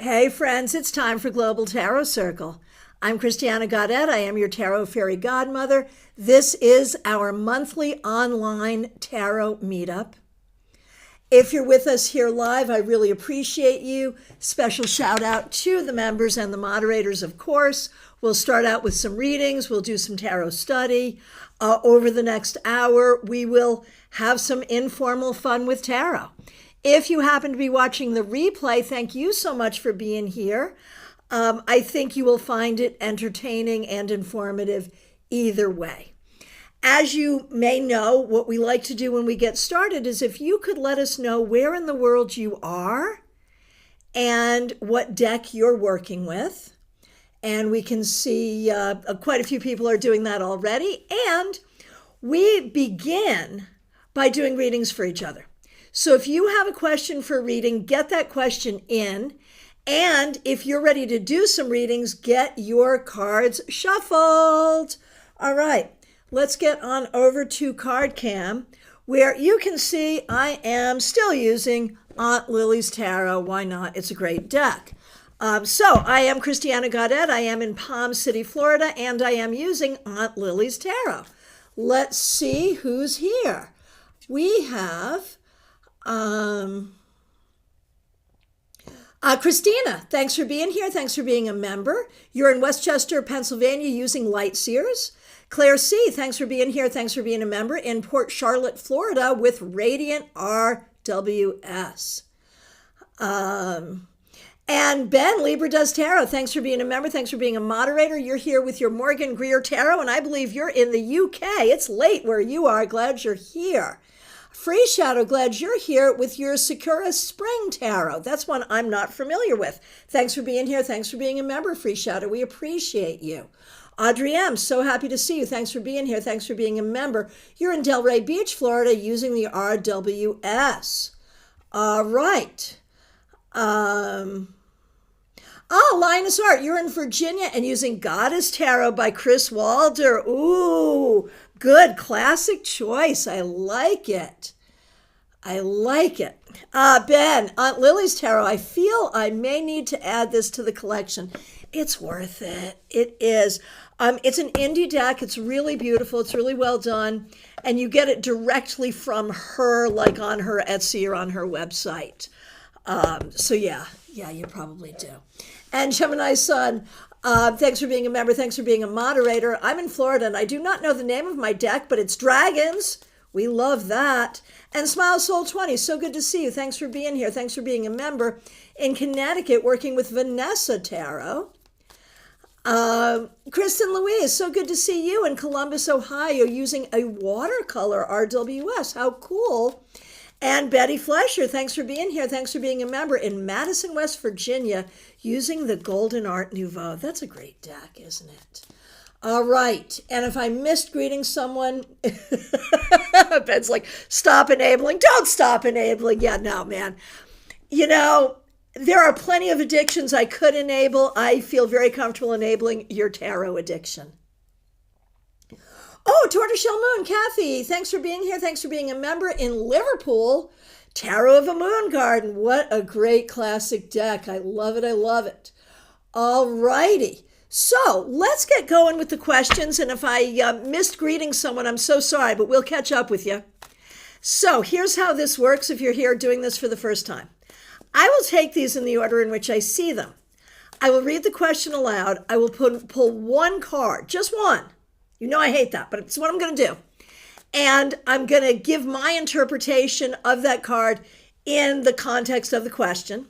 Hey friends, it's time for Global Tarot Circle. I'm Christiana Gaudet. I am your Tarot Fairy Godmother. This is our monthly online tarot meetup. If you're with us here live, I really appreciate you. Special shout out to the members and the moderators, of course. We'll start out with some readings. We'll do some tarot study. Over the next hour, we will have some informal fun with tarot. If you happen to be watching the replay, thank you so much for being here. I think you will find it entertaining and informative either way. As you may know, what we like to do when we get started is if you could let us know where in the world you are and what deck you're working with. And we can see quite a few people are doing that already. And we begin by doing readings for each other. So if you have a question for a reading, get that question in. And if you're ready to do some readings, get your cards shuffled. All right, let's get on over to Card Cam, where you can see I am still using Aunt Lily's Tarot. Why not? It's a great deck. So I am Christiana Gaudet. I am in Palm City, Florida, and I am using Aunt Lily's Tarot. Let's see who's here. We have Christina, thanks for being here. Thanks for being a member. You're in Westchester, Pennsylvania using Light Seers. Claire C., thanks for being here. Thanks for being a member in Port Charlotte, Florida with Radiant RWS. And Ben, Libra Does Tarot, thanks for being a member. Thanks for being a moderator. You're here with your Morgan Greer Tarot, and I believe you're in the UK. It's late where you are. Glad you're here. Free Shadow, glad you're here with your Sakura Spring Tarot. That's one I'm not familiar with. Thanks for being here. Thanks for being a member, Free Shadow. We appreciate you. Audrey M., so happy to see you. Thanks for being here. Thanks for being a member. You're in Delray Beach, Florida, using the RWS. All right. Linus Art, you're in Virginia and using Goddess Tarot by Chris Walder. Ooh, good classic choice. I like it. I like it. Ben, Aunt Lily's Tarot, I feel I may need to add this to the collection. It's worth it. It is. It's an indie deck. It's really beautiful. It's really well done. And you get it directly from her, like on her Etsy or on her website. So yeah, you probably do. And Gemini Sun, thanks for being a member. Thanks for being a moderator. I'm in Florida and I do not know the name of my deck, but it's Dragons. We love that. And Smile Soul 20, so good to see you. Thanks for being here. Thanks for being a member in Connecticut, working with Vanessa Tarot. Kristen Louise, so good to see you in Columbus, Ohio, using a watercolor RWS. How cool. And Betty Flesher, thanks for being here. Thanks for being a member in Madison, West Virginia, using the Golden Art Nouveau. That's a great deck, isn't it? All right. And if I missed greeting someone, Ben's like, stop enabling. Don't stop enabling. Yeah, no, man. You know, there are plenty of addictions I could enable. I feel very comfortable enabling your tarot addiction. Oh, Tortoiseshell Moon, Kathy, thanks for being here. Thanks for being a member in Liverpool. Tarot of a Moon Garden. What a great classic deck. I love it. I love it. All righty. So let's get going with the questions. And if I missed greeting someone, I'm so sorry, but we'll catch up with you. So here's how this works if you're here doing this for the first time. I will take these in the order in which I see them. I will read the question aloud. I will pull one card, just one. You know I hate that, but it's what I'm going to do. And I'm going to give my interpretation of that card in the context of the question.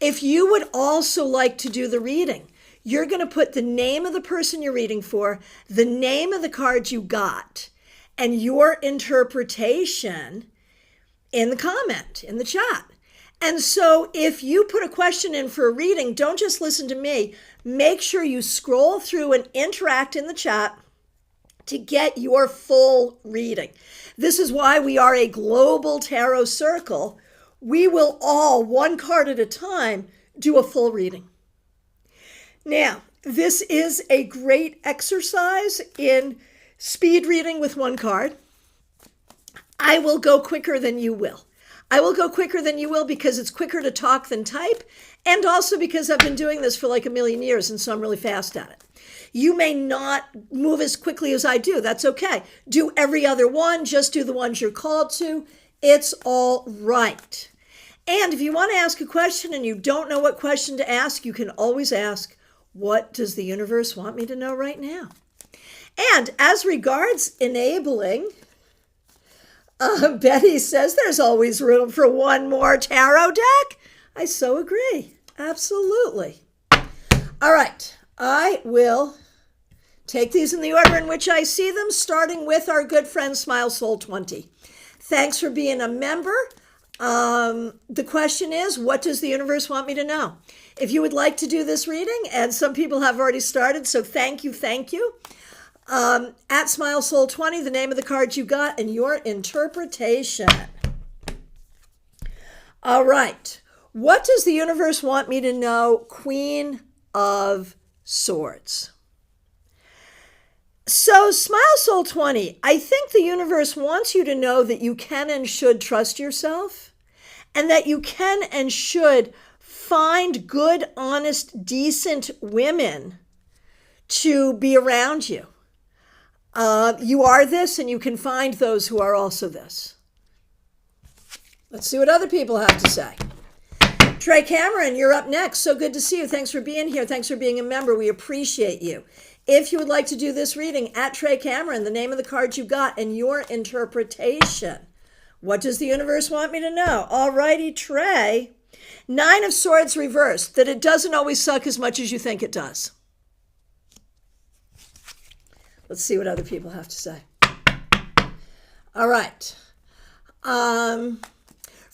If you would also like to do the reading, you're going to put the name of the person you're reading for, the name of the card you got, and your interpretation in the comment, in the chat. And so if you put a question in for a reading, don't just listen to me. Make sure you scroll through and interact in the chat to get your full reading. This is why we are a global tarot circle. We will all, one card at a time, do a full reading. Now, this is a great exercise in speed reading with one card. I will go quicker than you will. I will go quicker than you will because it's quicker to talk than type, and also because I've been doing this for like a million years, and so I'm really fast at it. You may not move as quickly as I do. That's okay. Do every other one. Just do the ones you're called to. It's all right. And if you want to ask a question and you don't know what question to ask, you can always ask, what does the universe want me to know right now? And as regards enabling, Betty says there's always room for one more tarot deck. I so agree. Absolutely. All right. I will take these in the order in which I see them, starting with our good friend Smile Soul 20. Thanks for being a member. The question is, what does the universe want me to know? If you would like to do this reading, and some people have already started, so thank you. At Smile Soul 20, the name of the card you got and your interpretation. All right. What does the universe want me to know? Queen of Swords. So, Smile Soul 20, I think the universe wants you to know that you can and should trust yourself, and that you can and should find good, honest, decent women to be around you. You are this, and you can find those who are also this. Let's see what other people have to say. Trey Cameron, you're up next. So good to see you. Thanks for being here. Thanks for being a member. We appreciate you. If you would like to do this reading, at Trey Cameron, the name of the card you got and your interpretation. What does the universe want me to know? All righty, Trey. 9 of Swords reversed, that it doesn't always suck as much as you think it does. Let's see what other people have to say. All right.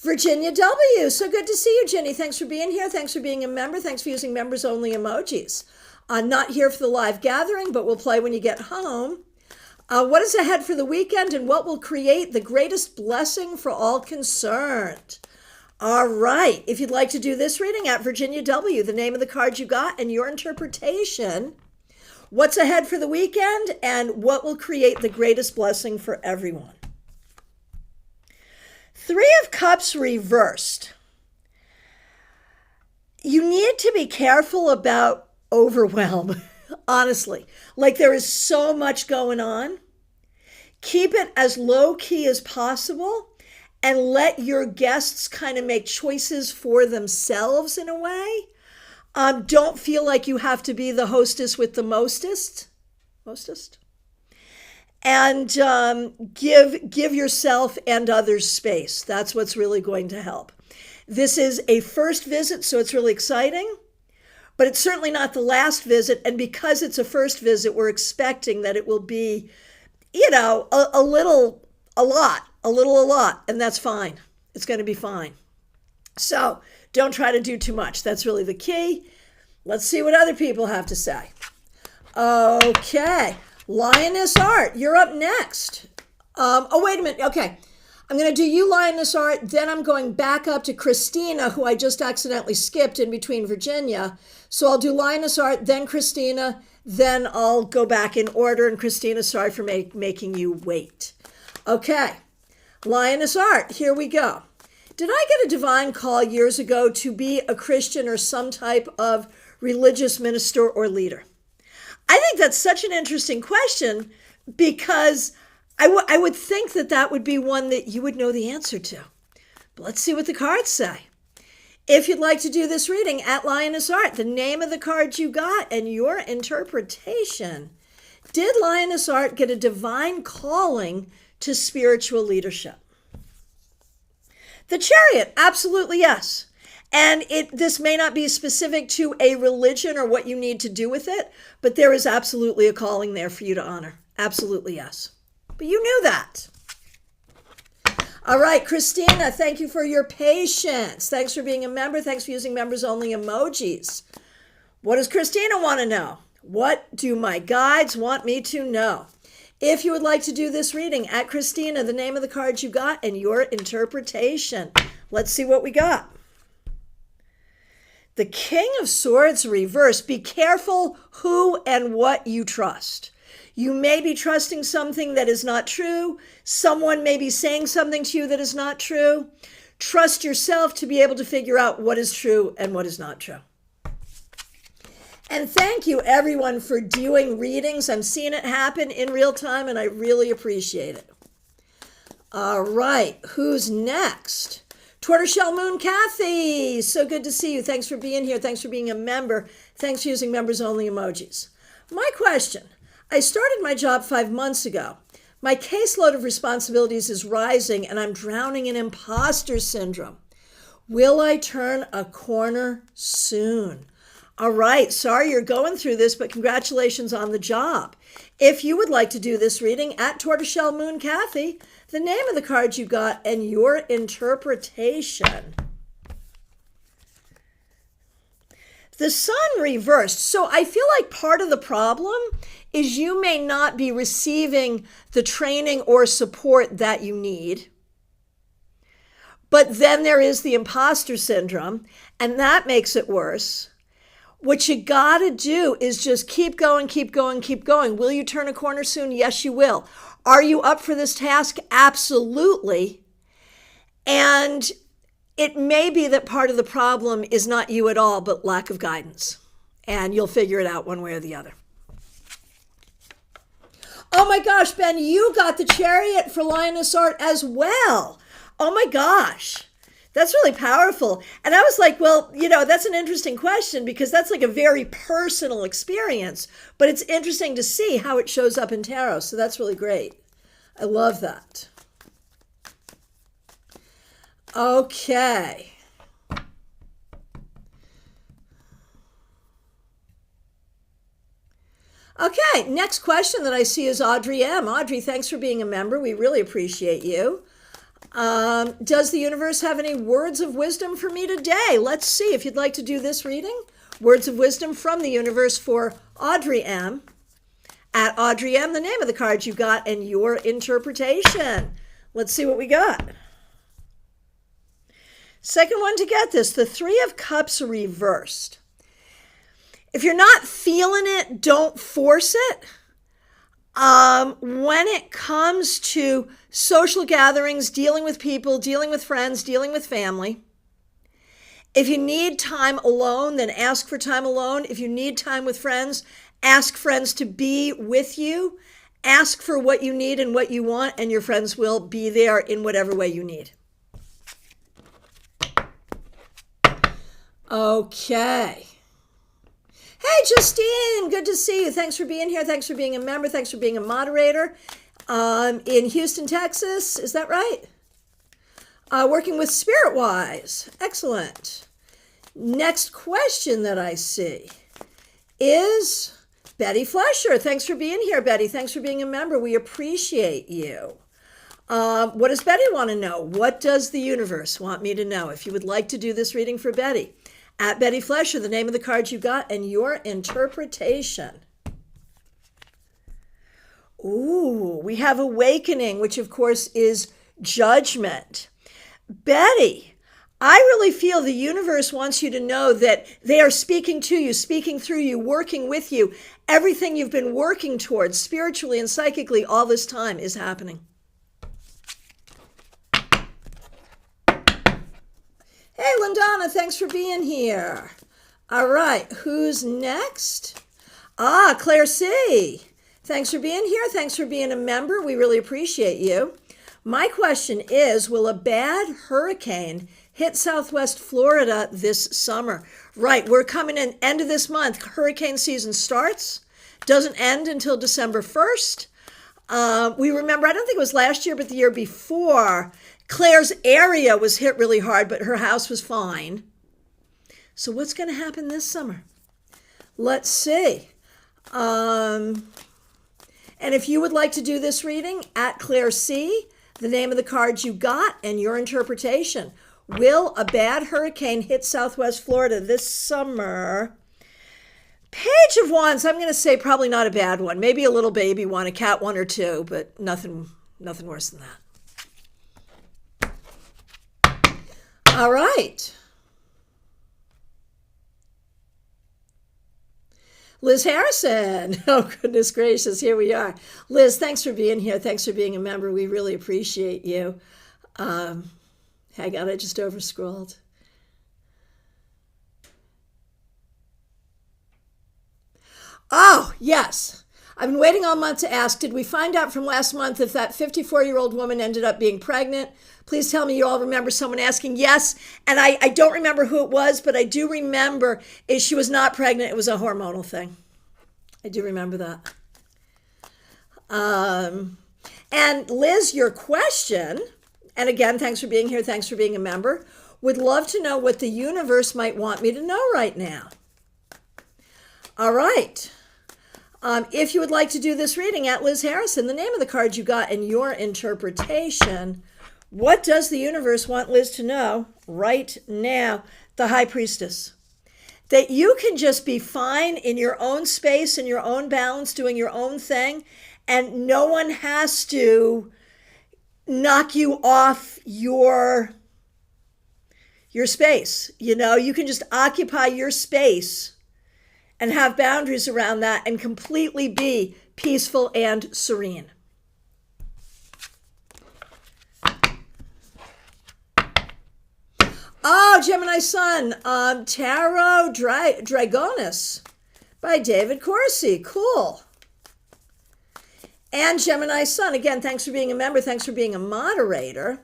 Virginia W. So good to see you, Jenny. Thanks for being here. Thanks for being a member. Thanks for using members only emojis. Not here for the live gathering, but we'll play when you get home. What is ahead for the weekend and what will create the greatest blessing for all concerned? All right. If you'd like to do this reading, at Virginia W., the name of the card you got and your interpretation. What's ahead for the weekend and what will create the greatest blessing for everyone? 3 of Cups reversed. You need to be careful about overwhelm, honestly. Like there is so much going on. Keep it as low key as possible and let your guests kind of make choices for themselves in a way. Don't feel like you have to be the hostess with the mostest. And give yourself and others space. That's what's really going to help. This is a first visit, so it's really exciting, but it's certainly not the last visit. And because it's a first visit, we're expecting that it will be, a lot, and that's fine. It's going to be fine. So don't try to do too much. That's really the key. Let's see what other people have to say. Okay. Lioness Art, you're up next. Wait a minute. Okay. I'm going to do you, Lioness Art. Then I'm going back up to Christina, who I just accidentally skipped in between Virginia. So I'll do Lioness Art, then Christina, then I'll go back in order. And Christina, sorry for making you wait. Okay. Lioness Art, here we go. Did I get a divine call years ago to be a Christian or some type of religious minister or leader? I think that's such an interesting question because I would think that would be one that you would know the answer to. But let's see what the cards say. If you'd like to do this reading, at Lioness Art, the name of the card you got and your interpretation. Did Lioness Art get a divine calling to spiritual leadership? The Chariot, absolutely yes. And this may not be specific to a religion or what you need to do with it, but there is absolutely a calling there for you to honor. Absolutely yes. But you knew that. All right, Christina, thank you for your patience. Thanks for being a member. Thanks for using members only emojis. What does Christina want to know? What do my guides want me to know? If you would like to do this reading, at Christina, the name of the card you got and your interpretation. Let's see what we got. The King of Swords reverse. Be careful who and what you trust. You may be trusting something that is not true. Someone may be saying something to you that is not true. Trust yourself to be able to figure out what is true and what is not true. And thank you, everyone, for doing readings. I'm seeing it happen in real time, and I really appreciate it. All right, who's next? Tortoiseshell Moon Kathy, so good to see you. Thanks for being here. Thanks for being a member. Thanks for using members-only emojis. My question, I started my job 5 months ago. My caseload of responsibilities is rising, and I'm drowning in imposter syndrome. Will I turn a corner soon? All right, sorry you're going through this, but congratulations on the job. If you would like to do this reading, at Tortoiseshell Moon Kathy, the name of the card you got and your interpretation. The sun reversed. So I feel like part of the problem is you may not be receiving the training or support that you need. But then there is the imposter syndrome, and that makes it worse. What you got to do is just keep going, keep going, keep going. Will you turn a corner soon? Yes, you will. Are you up for this task? Absolutely. And it may be that part of the problem is not you at all, but lack of guidance. And you'll figure it out one way or the other. Oh my gosh, Ben, you got the Chariot for Lioness Art as well. Oh my gosh. That's really powerful. And I was like, well, that's an interesting question because that's like a very personal experience, but it's interesting to see how it shows up in tarot. So that's really great. I love that. Okay. Okay, next question that I see is Audrey M. Audrey, thanks for being a member. We really appreciate you. Does the universe have any words of wisdom for me today? Let's see if you'd like to do this reading. Words of wisdom from the universe for Audrey M. At Audrey M, the name of the card you got and your interpretation. Let's see what we got. Second one to get this, the Three of Cups reversed. If you're not feeling it, don't force it. When it comes to social gatherings, dealing with people, dealing with friends, dealing with family, if you need time alone, then ask for time alone. If you need time with friends, ask friends to be with you. Ask for what you need and what you want, and your friends will be there in whatever way you need. Okay. Hey, Justine, good to see you. Thanks for being here. Thanks for being a member. Thanks for being a moderator in Houston, Texas. Is that right? Working with SpiritWise. Excellent. Next question that I see is Betty Flesher. Thanks for being here, Betty. Thanks for being a member. We appreciate you. What does Betty want to know? What does the universe want me to know? If you would like to do this reading for Betty, at Betty Flesher, the name of the card you got and your interpretation. Ooh, we have Awakening, which of course is judgment. Betty, I really feel the universe wants you to know that they are speaking to you, speaking through you, working with you. Everything you've been working towards spiritually and psychically all this time is happening. Hey, Lindana, thanks for being here. All right, who's next? Claire C. Thanks for being here. Thanks for being a member. We really appreciate you. My question is, will a bad hurricane hit Southwest Florida this summer? Right, we're coming in end of this month. Hurricane season starts, doesn't end until December 1st. We remember, I don't think it was last year, but the year before, Claire's area was hit really hard, but her house was fine. So what's going to happen this summer? Let's see. And if you would like to do this reading, at Claire C, the name of the card you got and your interpretation. Will a bad hurricane hit Southwest Florida this summer? Page of Wands, I'm going to say probably not a bad one. Maybe a little baby one, a cat one or two, but nothing worse than that. All right. Liz Harrison. Oh, goodness gracious. Here we are. Liz, thanks for being here. Thanks for being a member. We really appreciate you. Hang on, I just over scrolled. Oh, yes. I've been waiting all month to ask, did we find out from last month if that 54-year-old woman ended up being pregnant? Please tell me you all remember someone asking. Yes, and I don't remember who it was, but I do remember she was not pregnant. It was a hormonal thing. I do remember that. And Liz, your question, and again, thanks for being here, thanks for being a member, would love to know what the universe might want me to know right now. All right. If you would like to do this reading at Liz Harrison, the name of the card you got and your interpretation, what does the universe want Liz to know right now? The High Priestess. That you can just be fine in your own space, in your own balance, doing your own thing, and no one has to knock you off your space. You know, you can just occupy your space and have boundaries around that and completely be peaceful and serene. Oh, Gemini Sun, Tarot Dragonis by David Corsi. Cool. And Gemini Sun, again, thanks for being a member, thanks for being a moderator.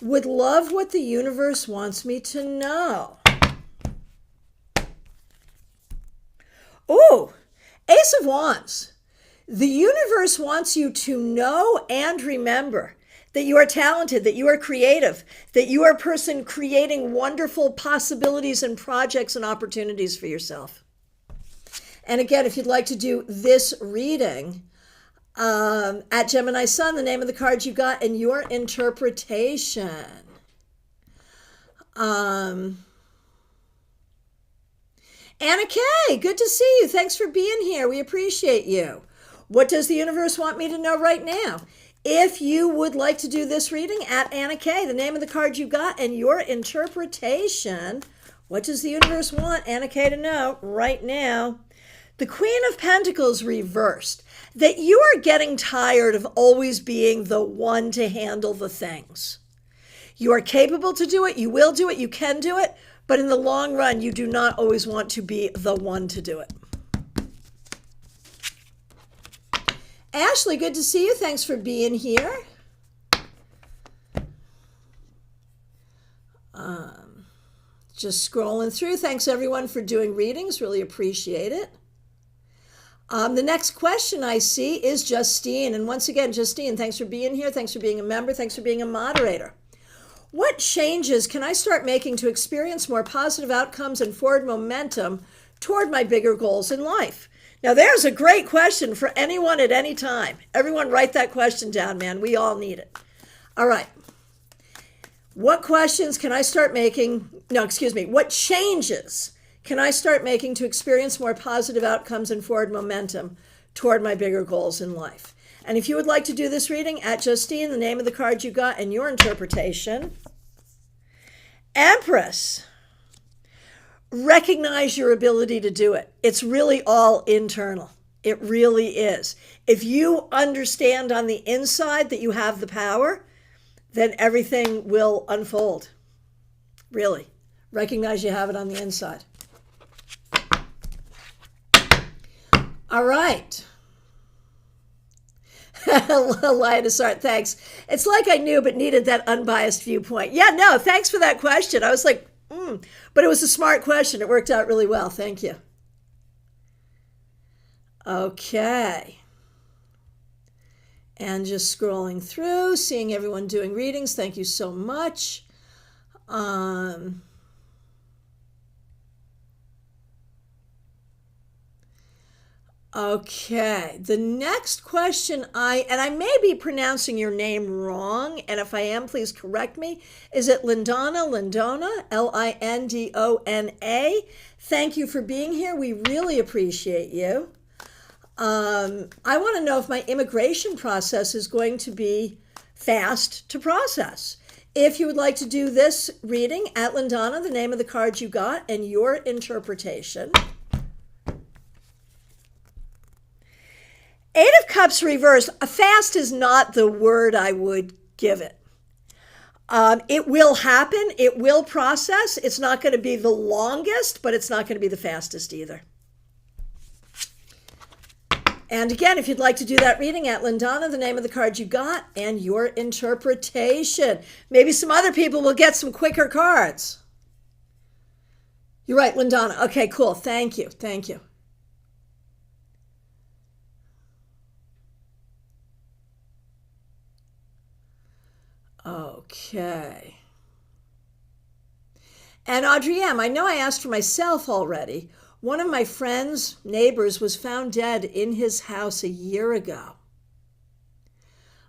Would love what the universe wants me to know. Oh, Ace of Wands. The universe wants you to know and remember that you are talented, that you are creative, that you are a person creating wonderful possibilities and projects and opportunities for yourself. And again, if you'd like to do this reading at Gemini Sun, the name of the card you got and your interpretation. Anna Kay, good to see you. Thanks for being here. We appreciate you. What does the universe want me to know right now? If you would like to do this reading at Anna Kay, the name of the card you got and your interpretation, what does the universe want Anna Kay to know right now? The Queen of Pentacles reversed. That you are getting tired of always being the one to handle the things. You are capable to do it. You will do it. You can do it. But in the long run, you do not always want to be the one to do it. Ashley, good to see you. Thanks for being here. Just scrolling through. Thanks, everyone, for doing readings. Really appreciate it. The next question I see is Justine. And once again, Justine, thanks for being here. Thanks for being a member. Thanks for being a moderator. What changes can I start making to experience more positive outcomes and forward momentum toward my bigger goals in life? Now, there's a great question for anyone at any time. Everyone write that question down, man. We all need it. All right. What questions can I start making? What changes can I start making to experience more positive outcomes and forward momentum toward my bigger goals in life? And if you would like to do this reading at Justine, the name of the card you got and your interpretation. Empress. Recognize your ability to do it. It's really all internal. It really is. If you understand on the inside that you have the power, then everything will unfold. Really. Recognize you have it on the inside. All right. Lioness Art, thanks. It's like I knew but needed that unbiased viewpoint. Yeah, no, thanks for that question. I was like, but it was a smart question. It worked out really well. Thank you. Okay. And just scrolling through, seeing everyone doing readings. Thank you so much. Okay, the next question I may be pronouncing your name wrong, and if I am, please correct me. Is it Lindona, Lindona? Thank you for being here. We really appreciate you. I want to know if my immigration process is going to be fast to process. If you would like to do this reading at Lindona, the name of the card you got and your interpretation. Eight of Cups reversed. Fast is not the word I would give it. It will happen. It will process. It's not going to be the longest, but it's not going to be the fastest either. And again, if you'd like to do that reading at Lindana, the name of the card you got, and your interpretation. Maybe some other people will get some quicker cards. You're right, Lindana. Okay, cool. Thank you. Thank you. Okay. And Audrey M., I know I asked for myself already. One of my friend's neighbors was found dead in his house a year ago.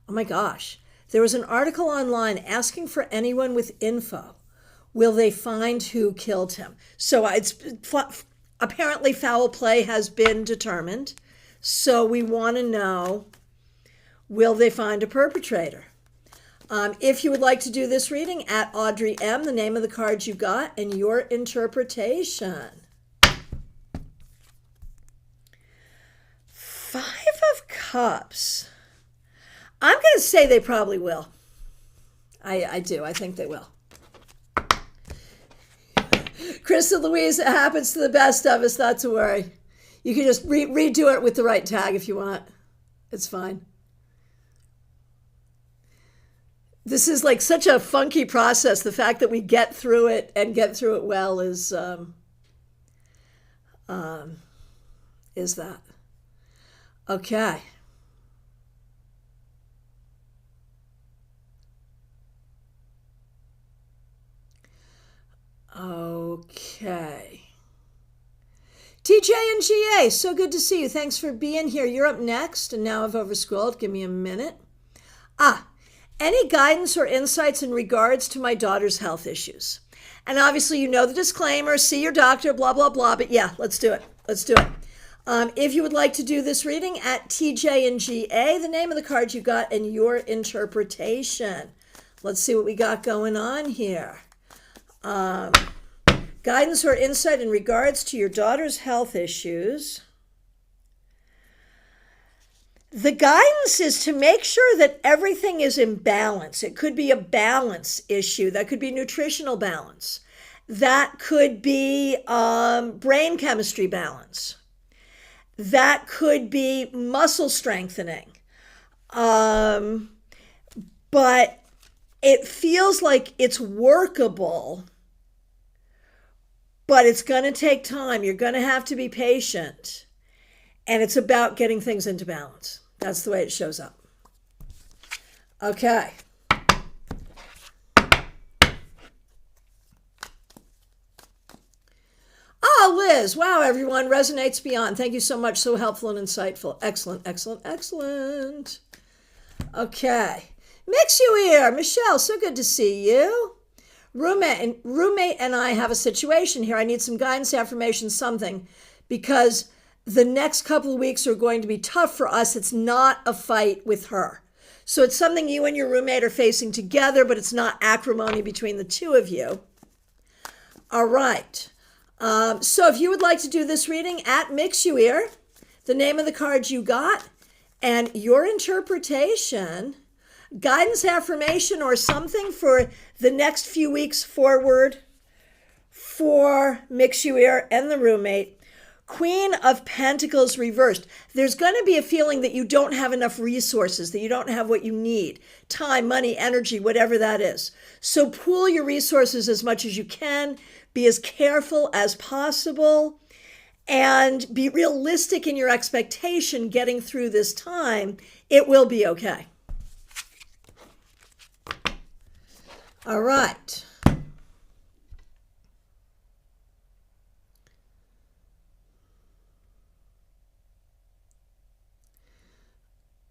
Oh my gosh. There was an article online asking for anyone with info. Will they find who killed him? So it's apparently foul play has been determined. So we want to know, will they find a perpetrator? If you would like to do this reading, at Audrey M., the name of the card you got, and your interpretation. Five of Cups. I'm going to say they probably will. I do. I think they will. Krista Louise, it happens to the best of us, not to worry. You can just redo it with the right tag if you want. It's fine. This is like such a funky process. The fact that we get through it and get through it well is that. Okay. Okay. TJ and GA, so good to see you. Thanks for being here. You're up next, and now I've overscrolled. Give me a minute. Any guidance or insights in regards to my daughter's health issues? And obviously, you know the disclaimer, see your doctor, blah, blah, blah. But yeah, let's do it. Let's do it. If you would like to do this reading, at TJ and GA, the name of the card you got, and your interpretation. Let's see what we got going on here. Guidance or insight in regards to your daughter's health issues. The guidance is to make sure that everything is in balance. It could be a balance issue. That could be nutritional balance. That could be brain chemistry balance. That could be muscle strengthening. But it feels like it's workable, but it's going to take time. You're going to have to be patient. And it's about getting things into balance. That's the way it shows up. Okay. Oh, Liz. Wow, everyone. Resonates beyond. Thank you so much. So helpful and insightful. Excellent, excellent, excellent. Okay. Mix you here. Michelle, so good to see you. Roommate and I have a situation here. I need some guidance, affirmation, something, because the next couple of weeks are going to be tough for us. It's not a fight with her. So it's something you and your roommate are facing together, but it's not acrimony between the two of you. All right. So if you would like to do this reading, at Mix You Ear, the name of the card you got, and your interpretation, guidance, affirmation, or something for the next few weeks forward for Mix You Ear and the roommate. Queen of Pentacles reversed. There's going to be a feeling that you don't have enough resources, that you don't have what you need. Time, money, energy, whatever that is. So pool your resources as much as you can. Be as careful as possible. And be realistic in your expectation getting through this time. It will be okay. All right.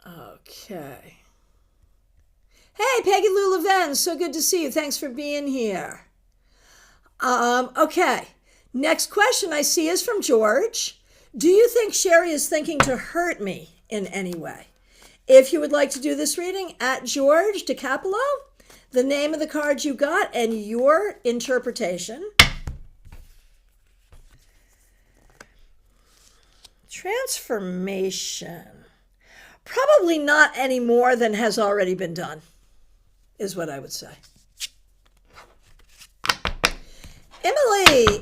Okay. Hey, Peggy Lou Leven, so good to see you. Thanks for being here. Okay. Next question I see is from George. Do you think Sherry is thinking to hurt me in any way? If you would like to do this reading, at George DiCapolo, the name of the card you got, and your interpretation. Transformation. Probably not any more than has already been done, is what I would say.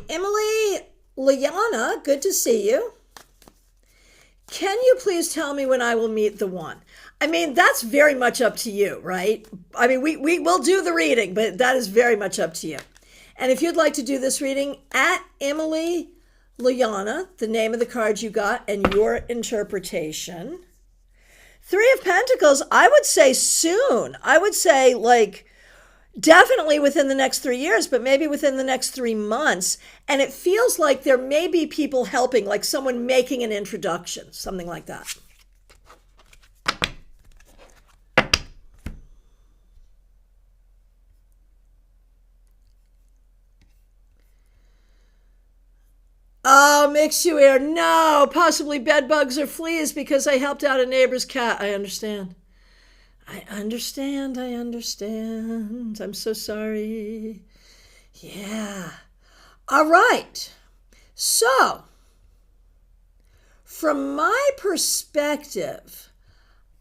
Emily Liana, good to see you. Can you please tell me when I will meet the one? I mean, that's very much up to you, right? I mean, we will do the reading, but that is very much up to you. And if you'd like to do this reading, at Emily Liana, the name of the card you got and your interpretation. Three of Pentacles, I would say soon. I would say like definitely within the next 3 years, but maybe within the next 3 months. And it feels like there may be people helping, like someone making an introduction, something like that. Oh, makes you air. No, possibly bed bugs or fleas because I helped out a neighbor's cat. I understand. I understand. I'm so sorry. Yeah. All right. So, from my perspective,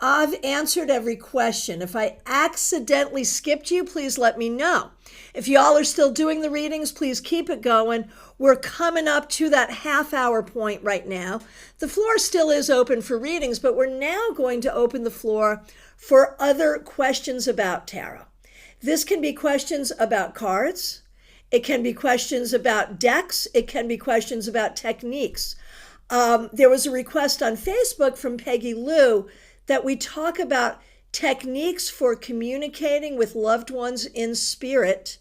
I've answered every question. If I accidentally skipped you, please let me know. If y'all are still doing the readings, please keep it going. We're coming up to that half-hour point right now. The floor still is open for readings, but we're now going to open the floor for other questions about tarot. This can be questions about cards. It can be questions about decks. It can be questions about techniques. There was a request on Facebook from Peggy Lou that we talk about techniques for communicating with loved ones in spirit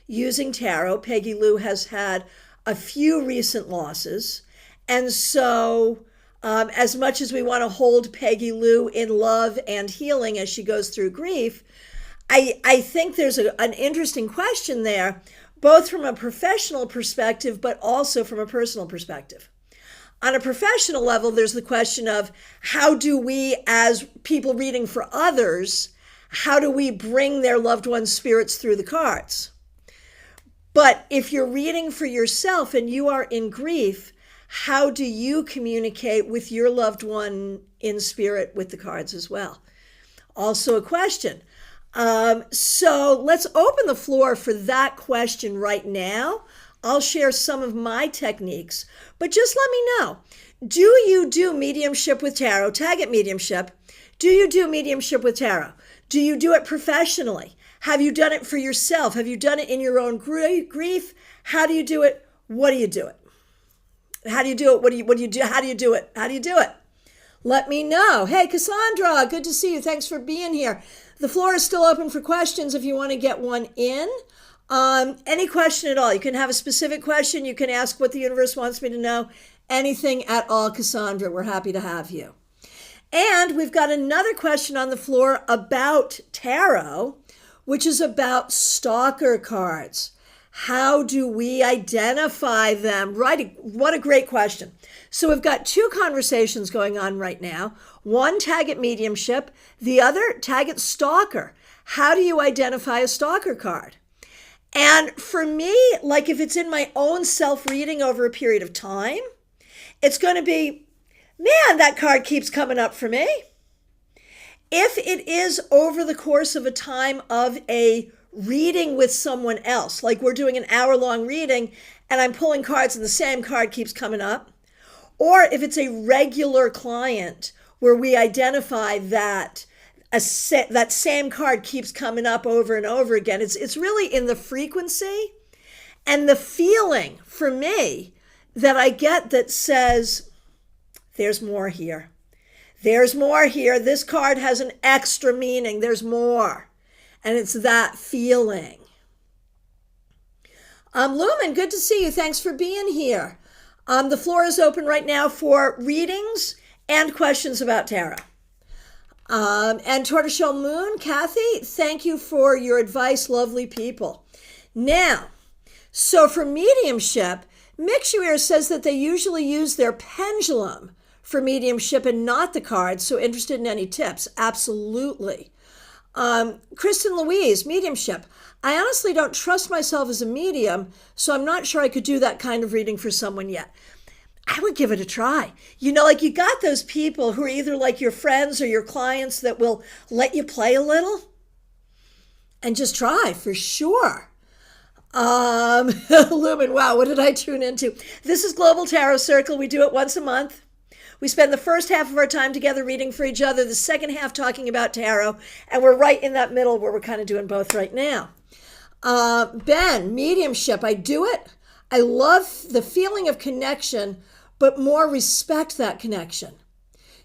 using tarot. Peggy Lou has had a few recent losses. And so as much as we want to hold Peggy Lou in love and healing as she goes through grief, I think there's an interesting question there, both from a professional perspective, but also from a personal perspective. On a professional level, there's the question of how do we, as people reading for others, how do we bring their loved ones' spirits through the cards? But if you're reading for yourself and you are in grief, how do you communicate with your loved one in spirit with the cards as well? Also a question. So let's open the floor for that question right now. I'll share some of my techniques, but just let me know. Do you do mediumship with tarot? Tag it mediumship. Do you do mediumship with tarot? Do you do it professionally? Have you done it for yourself? Have you done it in your own grief? How do you do it? What do you do it? How do you do it? What do you do? How do you do it? How do you do it? Let me know. Hey, Cassandra, good to see you. Thanks for being here. The floor is still open for questions if you want to get one in. Any question at all. You can have a specific question. You can ask what the universe wants me to know. Anything at all, Cassandra. We're happy to have you. And we've got another question on the floor about tarot, which is about stalker cards. How do we identify them? Right. What a great question. So we've got two conversations going on right now. One, tag it mediumship. The other, tag it stalker. How do you identify a stalker card? And for me, like if it's in my own self-reading over a period of time, it's going to be, man, that card keeps coming up for me. If it is over the course of a time of a reading with someone else, like we're doing an hour-long reading and I'm pulling cards and the same card keeps coming up, or if it's a regular client where we identify that that same card keeps coming up over and over again. It's really in the frequency and the feeling for me that I get that says, there's more here. There's more here. This card has an extra meaning. There's more. And it's that feeling. Lumen, good to see you. Thanks for being here. The floor is open right now for readings and questions about tarot. And Tortoiseshell Moon, Kathy, thank you for your advice, lovely people. Now, so for mediumship, Mixuir says that they usually use their pendulum for mediumship and not the cards, so interested in any tips. Absolutely. Kristen Louise, mediumship. I honestly don't trust myself as a medium, so I'm not sure I could do that kind of reading for someone yet. I would give it a try. You know, like you got those people who are either like your friends or your clients that will let you play a little and just try for sure. Lumen, wow, what did I tune into? This is Global Tarot Circle. We do it once a month. We spend the first half of our time together reading for each other, the second half talking about tarot, and we're right in that middle where we're kind of doing both right now. Ben, mediumship, I do it. I love the feeling of connection, but more respect that connection.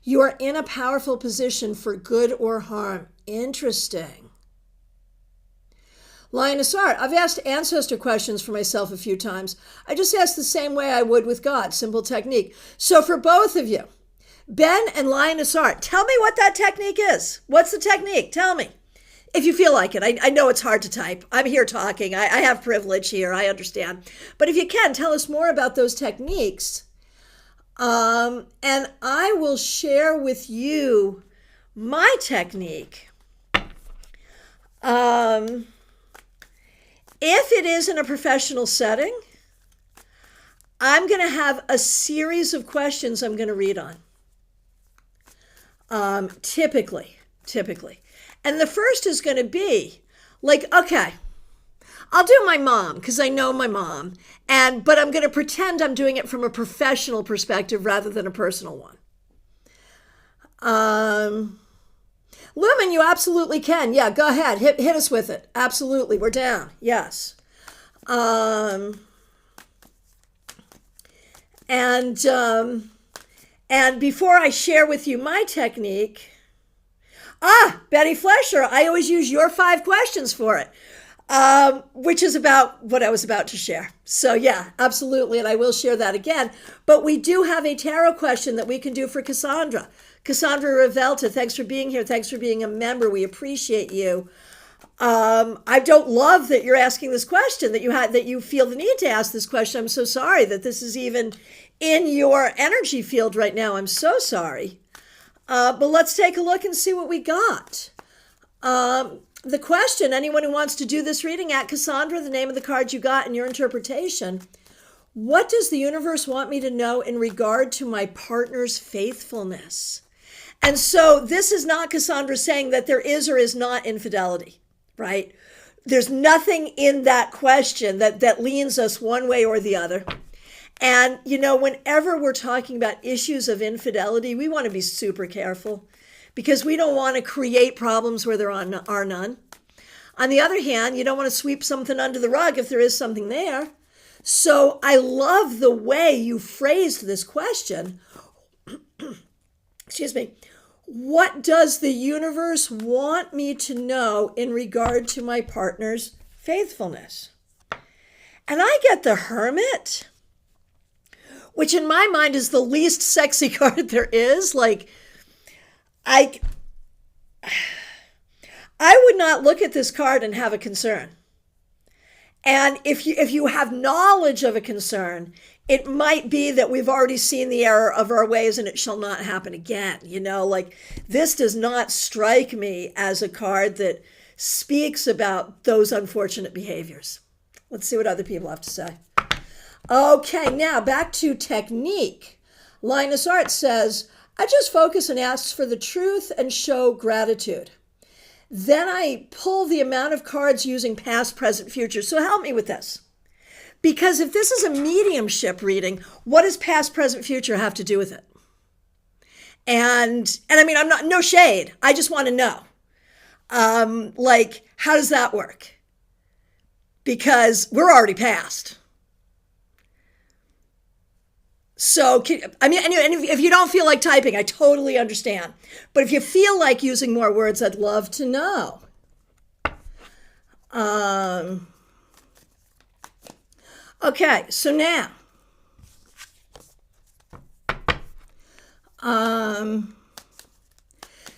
You are in a powerful position for good or harm. Interesting. Lioness Art, I've asked ancestor questions for myself a few times. I just ask the same way I would with God, simple technique. So for both of you, Ben and Lioness Art, tell me what that technique is. What's the technique? Tell me. If you feel like it. I know it's hard to type. I'm here talking. I have privilege here. I understand. But if you can, tell us more about those techniques. And I will share with you my technique. If it is in a professional setting, I'm going to have a series of questions I'm going to read on. Typically. And the first is going to be like, okay, I'll do my mom because I know my mom, but I'm going to pretend I'm doing it from a professional perspective rather than a personal one. Lumen, you absolutely can. Yeah, go ahead. Hit us with it. Absolutely. We're down. Yes. And before I share with you my technique, Betty Flesher, I always use your 5 questions for it, which is about what I was about to share. So yeah, absolutely. And I will share that again. But we do have a tarot question that we can do for Cassandra. Cassandra Revelta, thanks for being here. Thanks for being a member. We appreciate you. I don't love that you're asking this question, that you feel the need to ask this question. I'm so sorry that this is even in your energy field right now. I'm so sorry. But let's take a look and see what we got. The question, anyone who wants to do this reading, at Cassandra, the name of the card you got and your interpretation. What does the universe want me to know in regard to my partner's faithfulness? And so this is not Cassandra saying that there is or is not infidelity, right? There's nothing in that question that leans us one way or the other. And, whenever we're talking about issues of infidelity, we want to be super careful because we don't want to create problems where there are none. On the other hand, you don't want to sweep something under the rug if there is something there. So I love the way you phrased this question. Excuse me. What does the universe want me to know in regard to my partner's faithfulness? And I get the Hermit, which in my mind is the least sexy card there is. Like, I would not look at this card and have a concern. And if you have knowledge of a concern, it might be that we've already seen the error of our ways and it shall not happen again. Like, this does not strike me as a card that speaks about those unfortunate behaviors. Let's see what other people have to say. Okay, now back to technique. Linus Art says, I just focus and ask for the truth and show gratitude. Then I pull the amount of cards using past, present, future. So help me with this. Because if this is a mediumship reading, what does past, present, future have to do with it? And I mean, no shade. I just want to know. How does that work? Because we're already past. So, if you don't feel like typing, I totally understand. But if you feel like using more words, I'd love to know. Okay, so now,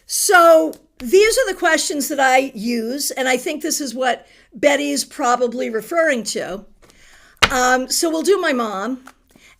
so these are the questions that I use, and I think this is what Betty's probably referring to. So we'll do my mom.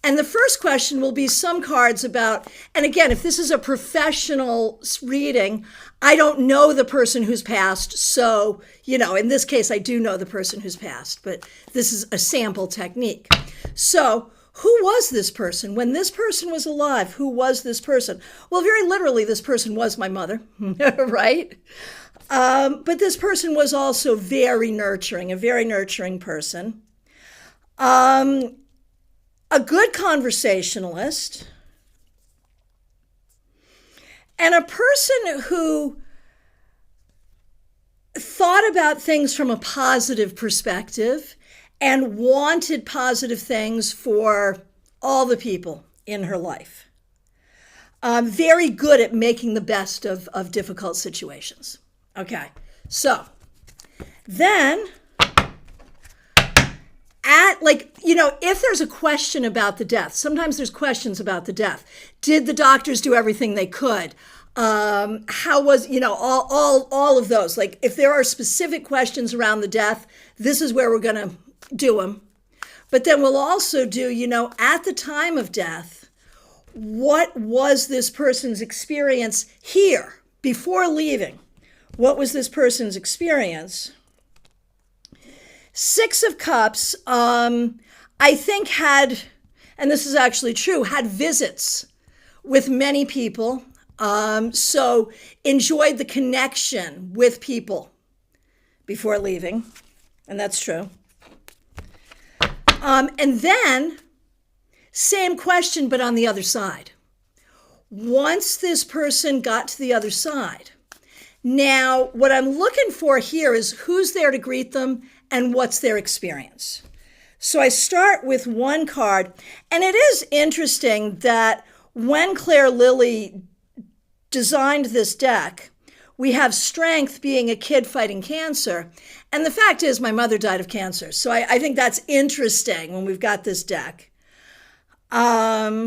And the first question will be some cards about, and again, if this is a professional reading, I don't know the person who's passed. So, in this case, I do know the person who's passed, but this is a sample technique. So who was this person? When this person was alive, who was this person? Well, very literally, this person was my mother, right? But this person was also very nurturing, a very nurturing person. Um, a good conversationalist, and a person who thought about things from a positive perspective and wanted positive things for all the people in her life. Very good at making the best of difficult situations. Okay, so then if there's a question about the death, sometimes there's questions about the death. Did the doctors do everything they could? How was, all of those. Like, if there are specific questions around the death, this is where we're going to do them. But then we'll also do, at the time of death, what was this person's experience here before leaving? What was this person's experience? Six of Cups, I think had, and this is actually true, had visits with many people. So enjoyed the connection with people before leaving. And that's true. And then, same question, but on the other side. Once this person got to the other side, now what I'm looking for here is who's there to greet them and what's their experience. So I start with one card, and it is interesting that when Claire Lilly designed this deck, we have Strength being a kid fighting cancer. And the fact is, my mother died of cancer. So I think that's interesting when we've got this deck. But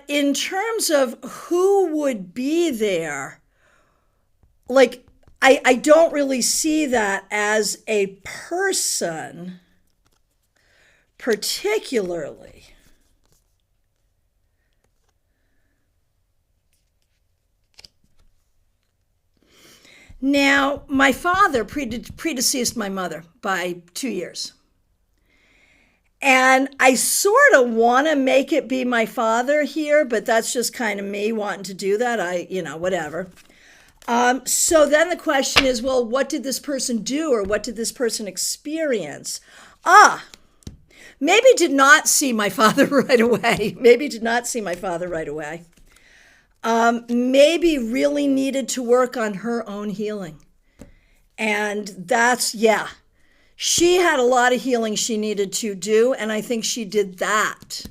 in terms of who would be there, like, I don't really see that as a person particularly. Now, my father predeceased my mother by 2 years. And I sort of want to make it be my father here, but that's just kind of me wanting to do that. Whatever. So then the question is, well, what did this person do, or what did this person experience? Maybe did not see my father right away. Maybe really needed to work on her own healing. And that's, she had a lot of healing she needed to do, and I think she did that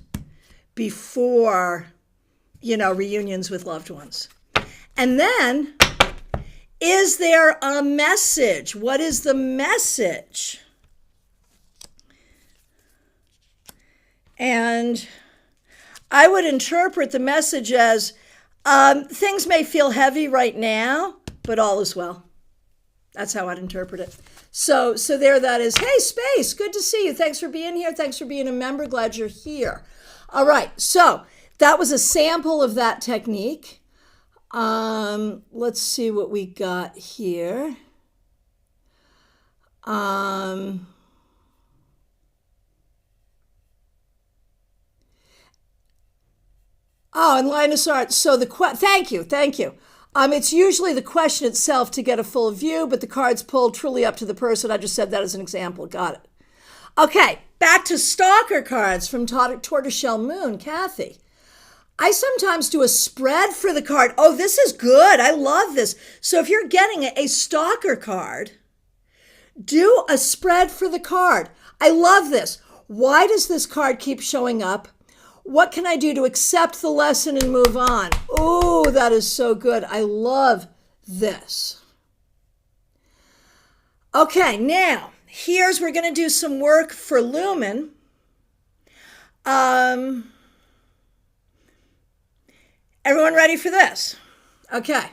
before, reunions with loved ones. And then, is there a message? What is the message? And I would interpret the message as, things may feel heavy right now, but all is well. That's how I'd interpret it. So there that is. Hey, Space, good to see you. Thanks for being here. Thanks for being a member. Glad you're here. All right, so that was a sample of that technique. Let's see what we got here. And Linus Art. So thank you. It's usually the question itself to get a full view, but the cards pulled truly up to the person. I just said that as an example. Got it. Okay, back to stalker cards from Tortoiseshell Moon, Kathy. I sometimes do a spread for the card. Oh, this is good. I love this. So if you're getting a stalker card, do a spread for the card. I love this. Why does this card keep showing up? What can I do to accept the lesson and move on? Oh, that is so good. I love this. Okay, now, we're going to do some work for Lumen. Everyone ready for this? Okay.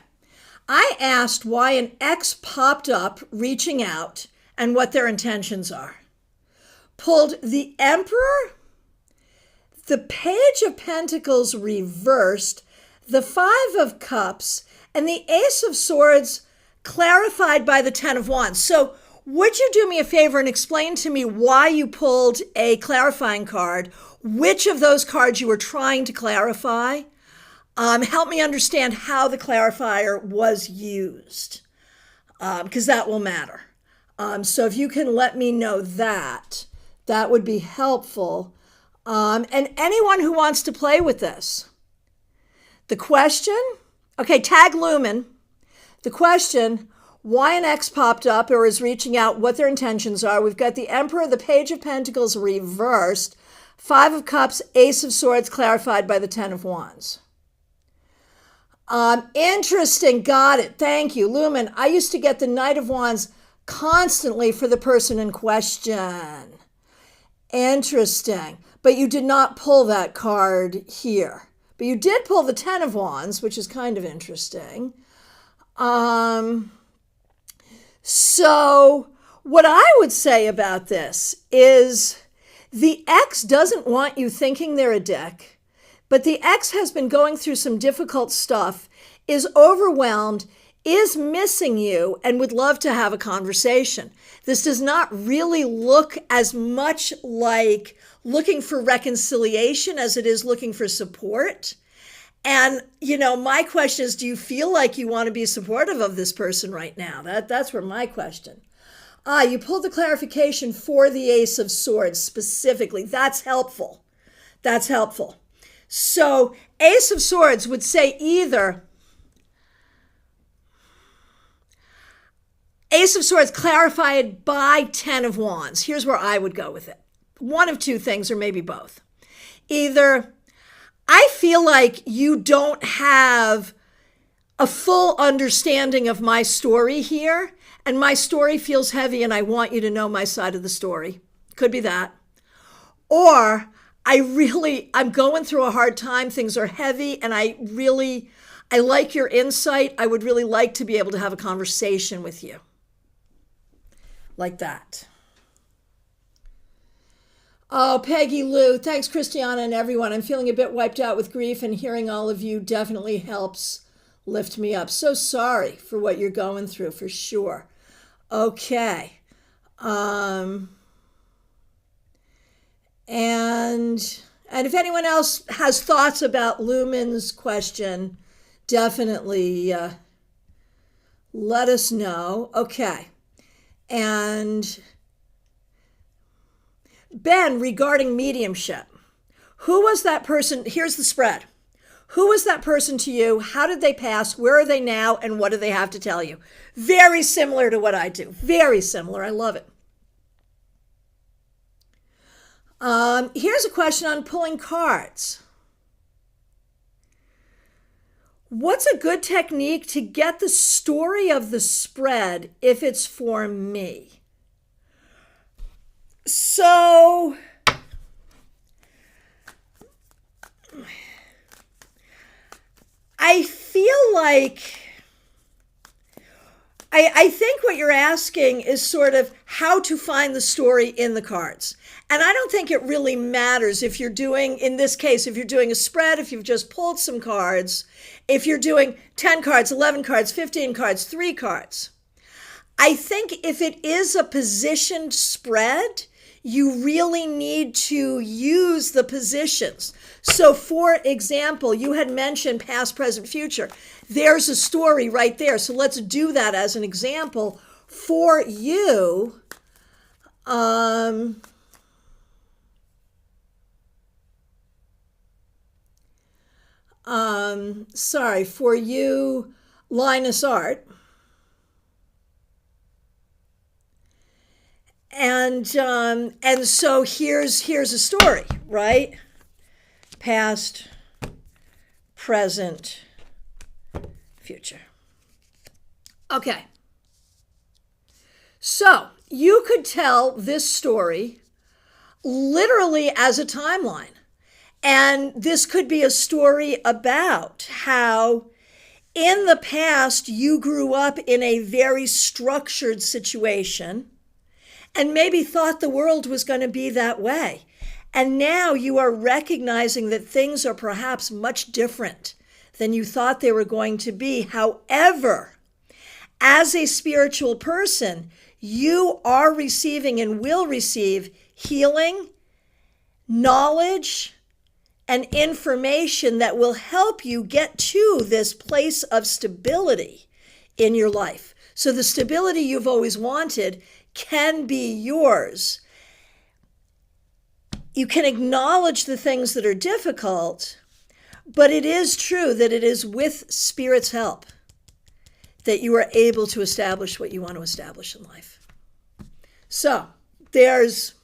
I asked why an ex popped up reaching out and what their intentions are. Pulled the Emperor, the Page of Pentacles reversed, the Five of Cups, and the Ace of Swords clarified by the Ten of Wands. So would you do me a favor and explain to me why you pulled a clarifying card, which of those cards you were trying to clarify? Help me understand how the clarifier was used, because that will matter. So if you can let me know that, that would be helpful. And anyone who wants to play with this. The question, okay, tag Lumen. The question, why an X popped up or is reaching out, what their intentions are. We've got the Emperor, the Page of Pentacles reversed, Five of Cups, Ace of Swords clarified by the Ten of Wands. Interesting, got it, thank you. Lumen, I used to get the Knight of Wands constantly for the person in question. Interesting, but you did not pull that card here. But you did pull the Ten of Wands, which is kind of interesting. So what I would say about this is the ex doesn't want you thinking they're a dick, but the ex has been going through some difficult stuff, is overwhelmed, is missing you, and would love to have a conversation. This does not really look as much like looking for reconciliation as it is looking for support. And, my question is, do you feel like you want to be supportive of this person right now? That's where my question. You pulled the clarification for the Ace of Swords specifically. That's helpful. That's helpful. So Ace of Swords would say either Ace of Swords clarified by Ten of Wands. Here's where I would go with it. One of two things, or maybe both. Either I feel like you don't have a full understanding of my story here, and my story feels heavy and I want you to know my side of the story. Could be that. Or I'm going through a hard time, things are heavy, and I like your insight. I would really like to be able to have a conversation with you. Like that. Oh, Peggy Lou, thanks Christiana and everyone. I'm feeling a bit wiped out with grief, and hearing all of you definitely helps lift me up. So sorry for what you're going through, for sure. Okay. And if anyone else has thoughts about Lumen's question, definitely let us know. Okay. And Ben, regarding mediumship, who was that person? Here's the spread. Who was that person to you? How did they pass? Where are they now? And what do they have to tell you? Very similar to what I do. Very similar. I love it. Here's a question on pulling cards. What's a good technique to get the story of the spread if it's for me? So, I feel like, I think what you're asking is sort of how to find the story in the cards. And I don't think it really matters if you're doing, in this case, if you're doing a spread, if you've just pulled some cards, if you're doing 10 cards, 11 cards, 15 cards, 3 cards. I think if it is a positioned spread, you really need to use the positions. So for example, you had mentioned past, present, future. There's a story right there. So let's do that as an example for you. For you, Linus Art. And so here's a story, right? Past, present, future. Okay. So you could tell this story literally as a timeline. And this could be a story about how in the past you grew up in a very structured situation and maybe thought the world was going to be that way. And now you are recognizing that things are perhaps much different than you thought they were going to be. However, as a spiritual person, you are receiving and will receive healing, knowledge, and information that will help you get to this place of stability in your life. So the stability you've always wanted can be yours. You can acknowledge the things that are difficult, but it is true that it is with Spirit's help that you are able to establish what you want to establish in life. So there's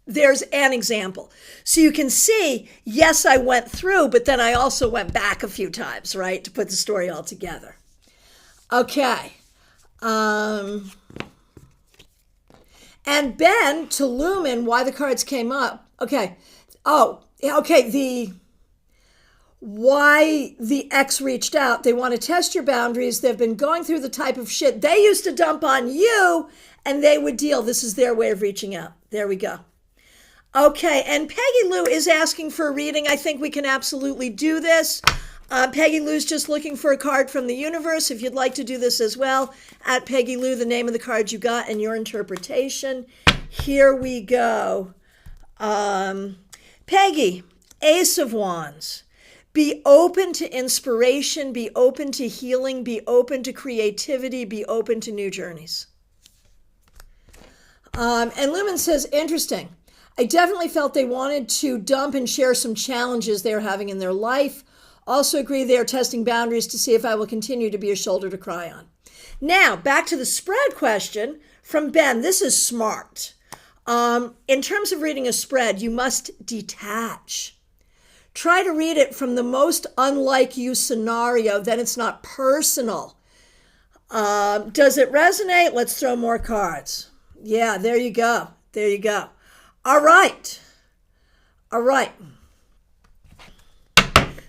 an example. So you can see, yes, I went through, but then I also went back a few times, right, to put the story all together. Okay. And Ben, to Lumen, why the cards came up. Okay. Oh, okay. Why the ex reached out. They want to test your boundaries. They've been going through the type of shit they used to dump on you, and they would deal. This is their way of reaching out. There we go. Okay, and Peggy Lou is asking for a reading. I think we can absolutely do this. Peggy Lou's just looking for a card from the universe. If you'd like to do this as well, at Peggy Lou, the name of the card you got and your interpretation. Here we go. Peggy, Ace of Wands. Be open to inspiration, be open to healing, be open to creativity, be open to new journeys. And Lumen says, interesting. I definitely felt they wanted to dump and share some challenges they're having in their life. Also agree they are testing boundaries to see if I will continue to be a shoulder to cry on. Now, back to the spread question from Ben. This is smart. In terms of reading a spread, you must detach. Try to read it from the most unlike you scenario, then it's not personal. Does it resonate? Let's throw more cards. Yeah, there you go. There you go. All right.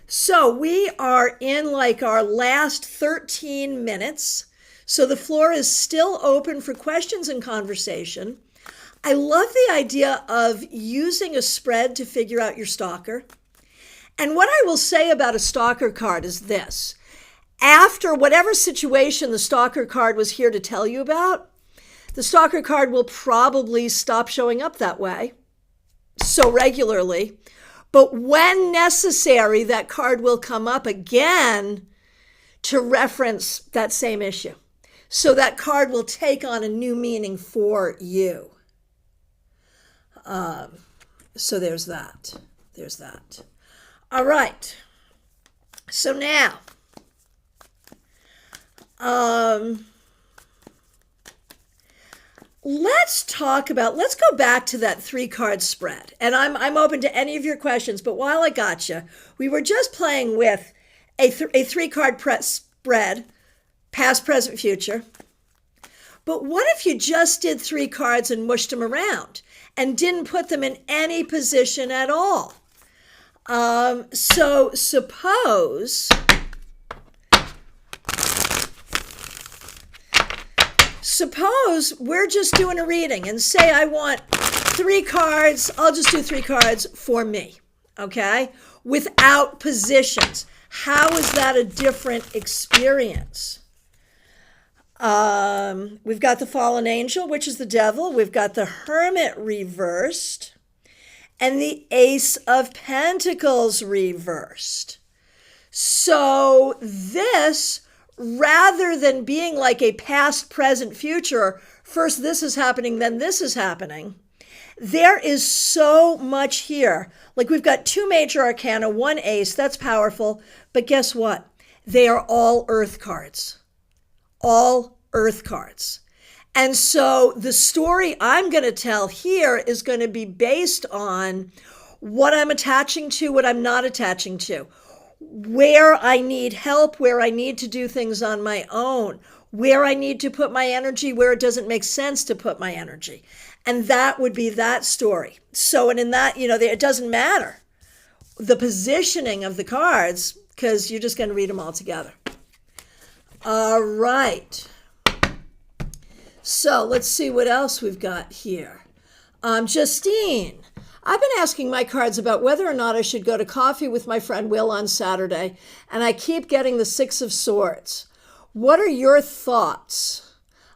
So we are in like our last 13 minutes. So the floor is still open for questions and conversation. I love the idea of using a spread to figure out your stalker. And what I will say about a stalker card is this. After whatever situation the stalker card was here to tell you about, the stalker card will probably stop showing up that way so regularly. But when necessary, that card will come up again to reference that same issue. So that card will take on a new meaning for you. So there's that. All right. So now, let's go back to that 3-card spread. And I'm open to any of your questions, but while I got you, we were just playing with a 3-card spread, past, present, future. But what if you just did 3 cards and mushed them around and didn't put them in any position at all? So suppose we're just doing a reading and say I want 3 cards. I'll just do 3 cards for me, okay? Without positions. How is that a different experience? We've got the fallen angel, which is the devil. We've got the hermit reversed. And the Ace of Pentacles reversed. So this, rather than being like a past, present, future, first this is happening, then this is happening, there is so much here. Like we've got 2 major arcana, 1 ace, that's powerful. But guess what? They are all earth cards. All earth cards. And so the story I'm going to tell here is going to be based on what I'm attaching to, what I'm not attaching to, where I need help, where I need to do things on my own, where I need to put my energy, where it doesn't make sense to put my energy. And that would be that story. So, and in that, it doesn't matter the positioning of the cards because you're just going to read them all together. All right. So let's see what else we've got here. Justine, I've been asking my cards about whether or not I should go to coffee with my friend Will on Saturday, and I keep getting the 6 of Swords. What are your thoughts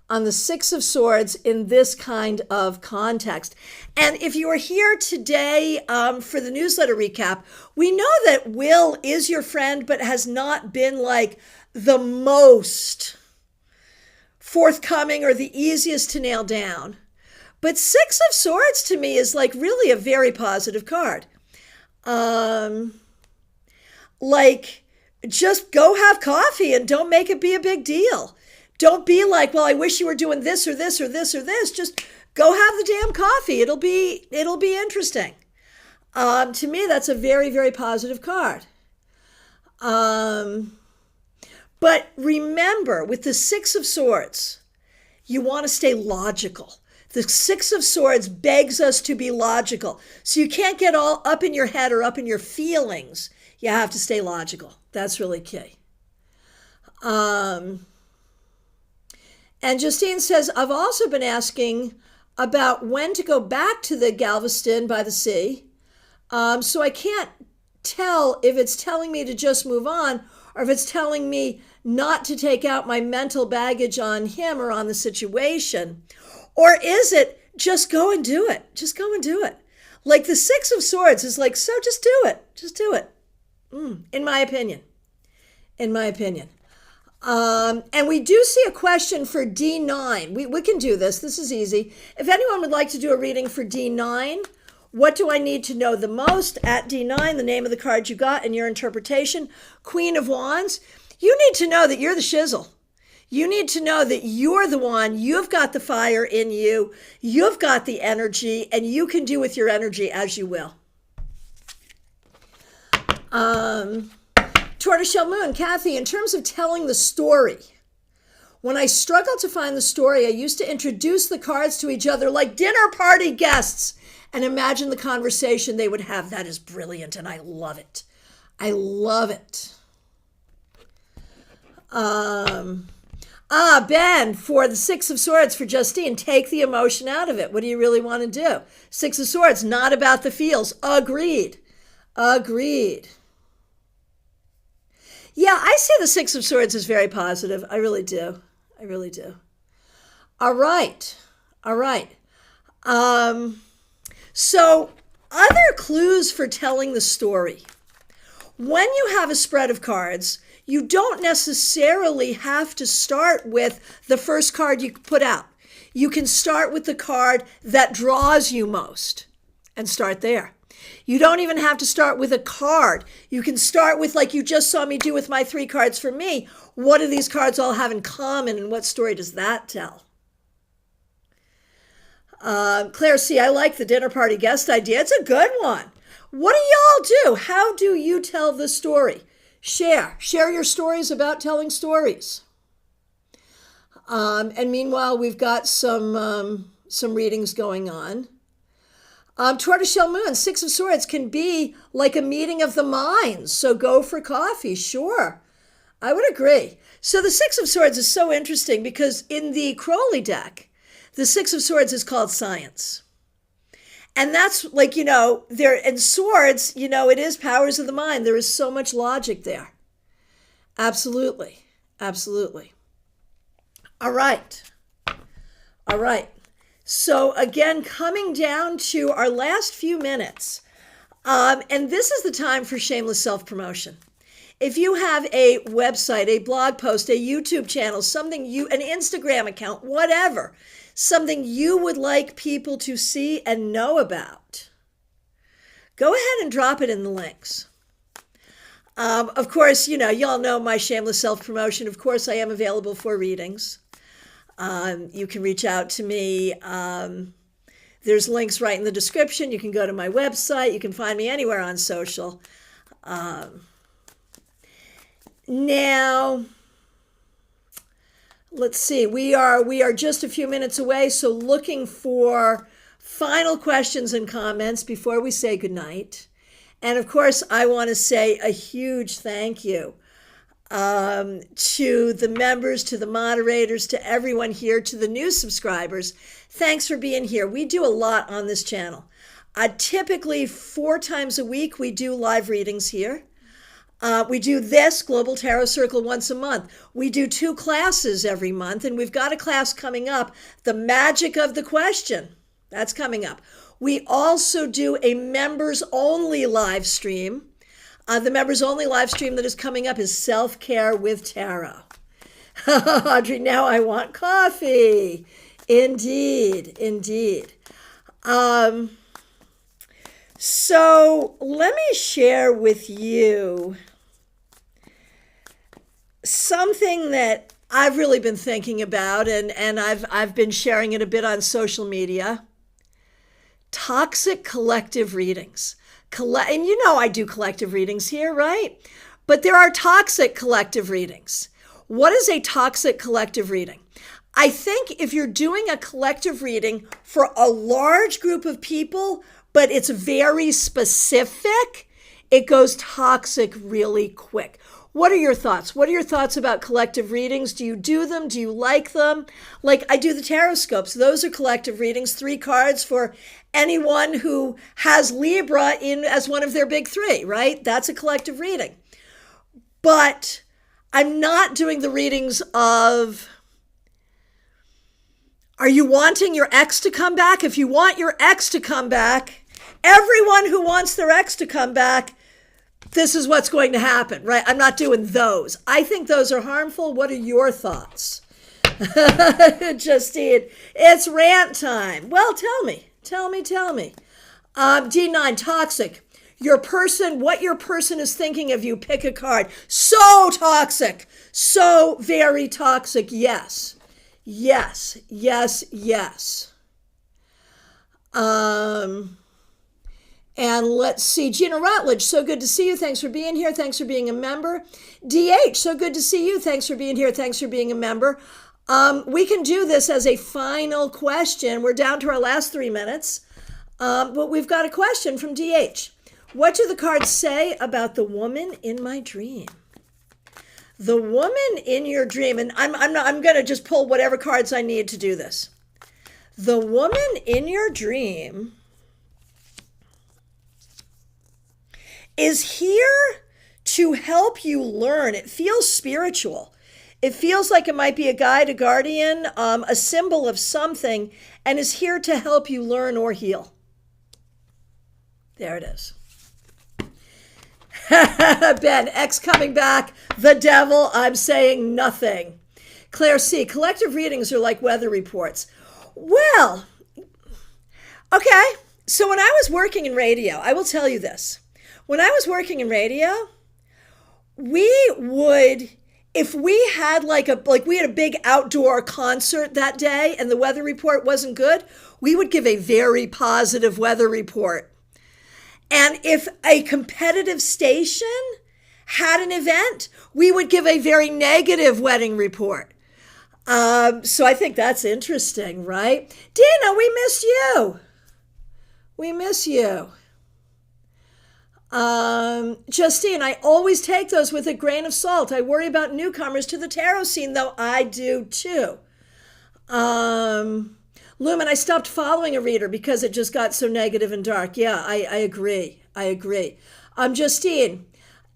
on the 6 of Swords in this kind of context? And if you are here today for the newsletter recap, we know that Will is your friend, but has not been like the most forthcoming or the easiest to nail down. But Six of Swords to me is like really a very positive card. Like, just go have coffee and don't make it be a big deal. Don't be like, well, I wish you were doing this or this or this or this. Just go have the damn coffee. It'll be interesting. To me, that's a very, very positive card. But remember, with the Six of Swords, you want to stay logical. The Six of Swords begs us to be logical. So you can't get all up in your head or up in your feelings. You have to stay logical. That's really key. And Justine says, I've also been asking about when to go back to the Galveston by the sea. So I can't tell if it's telling me to just move on or if it's telling me not to take out my mental baggage on him or on the situation. Or is it just go and do it? Just go and do it. Like the Six of Swords is like, so just do it. Just do it. In my opinion. In my opinion. And we do see a question for D9. We can do this. This is easy. If anyone would like to do a reading for D9, what do I need to know the most? At D9, the name of the card you got and your interpretation. Queen of Wands. You need to know that you're the shizzle. You need to know that you're the one. You've got the fire in you. You've got the energy, and you can do with your energy as you will. Tortoiseshell Moon, Kathy, in terms of telling the story, when I struggle to find the story, I used to introduce the cards to each other like dinner party guests and imagine the conversation they would have. That is brilliant, and I love it. I love it. Ben, for the Six of Swords for Justine, take the emotion out of it. What do you really want to do? Six of Swords, not about the feels. Agreed. Agreed. Yeah, I see the Six of Swords as very positive. I really do. I really do. All right. All right. So other clues for telling the story. When you have a spread of cards, you don't necessarily have to start with the first card you put out. You can start with the card that draws you most and start there. You don't even have to start with a card. You can start with, like you just saw me do with my 3 cards for me. What do these cards all have in common, and what story does that tell? Claire C., I like the dinner party guest idea. It's a good one. What do y'all do? How do you tell the story? Share your stories about telling stories. And meanwhile, we've got some readings going on. Tortoiseshell Moon, Six of Swords can be like a meeting of the minds. So go for coffee. Sure. I would agree. So the Six of Swords is so interesting because in the Crowley deck, the Six of Swords is called science. And that's like, there in swords, it is powers of the mind. There is so much logic there. Absolutely. Absolutely. All right. All right. So again, coming down to our last few minutes, and this is the time for shameless self-promotion. If you have a website, a blog post, a YouTube channel, an Instagram account, whatever, something you would like people to see and know about, go ahead and drop it in the links. Of course, y'all know my shameless self-promotion. Of course, I am available for readings. You can reach out to me. There's links right in the description. You can go to my website. You can find me anywhere on social. Now, let's see. We are just a few minutes away, so looking for final questions and comments before we say goodnight. And of course, I want to say a huge thank you to the members, to the moderators, to everyone here, to the new subscribers. Thanks for being here. We do a lot on this channel. Typically 4 times a week, we do live readings here. We do this Global Tarot Circle once a month. We do 2 classes every month, and we've got a class coming up, The Magic of the Question. That's coming up. We also do a members-only live stream. The members-only live stream that is coming up is Self-Care with Tarot. Audrey, now I want coffee. Indeed, indeed. Um, so let me share with you something that I've really been thinking about, and I've been sharing it a bit on social media. Toxic collective readings. And you know I do collective readings here, right? But there are toxic collective readings. What is a toxic collective reading? I think if you're doing a collective reading for a large group of people, but it's very specific, it goes toxic really quick. What are your thoughts? What are your thoughts about collective readings? Do you do them? Do you like them? Like I do the tarot scopes. Those are collective readings, 3 cards for anyone who has Libra in as one of their big 3, right? That's a collective reading. But I'm not doing the readings of, are you wanting your ex to come back? If you want your ex to come back, everyone who wants their ex to come back, this is what's going to happen, right? I'm not doing those. I think those are harmful. What are your thoughts? Justine, it's rant time. Well, tell me. D9, toxic. What your person is thinking of you, pick a card. So toxic. So very toxic. Yes. And let's see, Gina Rutledge, so good to see you. Thanks for being here. Thanks for being a member. DH, so good to see you. Thanks for being here. Thanks for being a member. We can do this as a final question. We're down to our last 3 minutes, but we've got a question from DH. What do the cards say about the woman in my dream? The woman in your dream, and I'm going to just pull whatever cards I need to do this. The woman in your dream is here to help you learn. It feels spiritual. It feels like it might be a guide, a guardian, a symbol of something, and is here to help you learn or heal. There it is. Ben, ex coming back, the devil, I'm saying nothing. Claire C, collective readings are like weather reports. Well, okay, so when I was working in radio, I will tell you this. When I was working in radio, we would, if we had we had a big outdoor concert that day and the weather report wasn't good, we would give a very positive weather report. And if a competitive station had an event, we would give a very negative wedding report. So I think that's interesting, right? Dina, we miss you. We miss you. Justine, I always take those with a grain of salt. I worry about newcomers to the tarot scene, though. I do too. Lumen, I stopped following a reader because it just got so negative and dark. Yeah, I agree. Justine,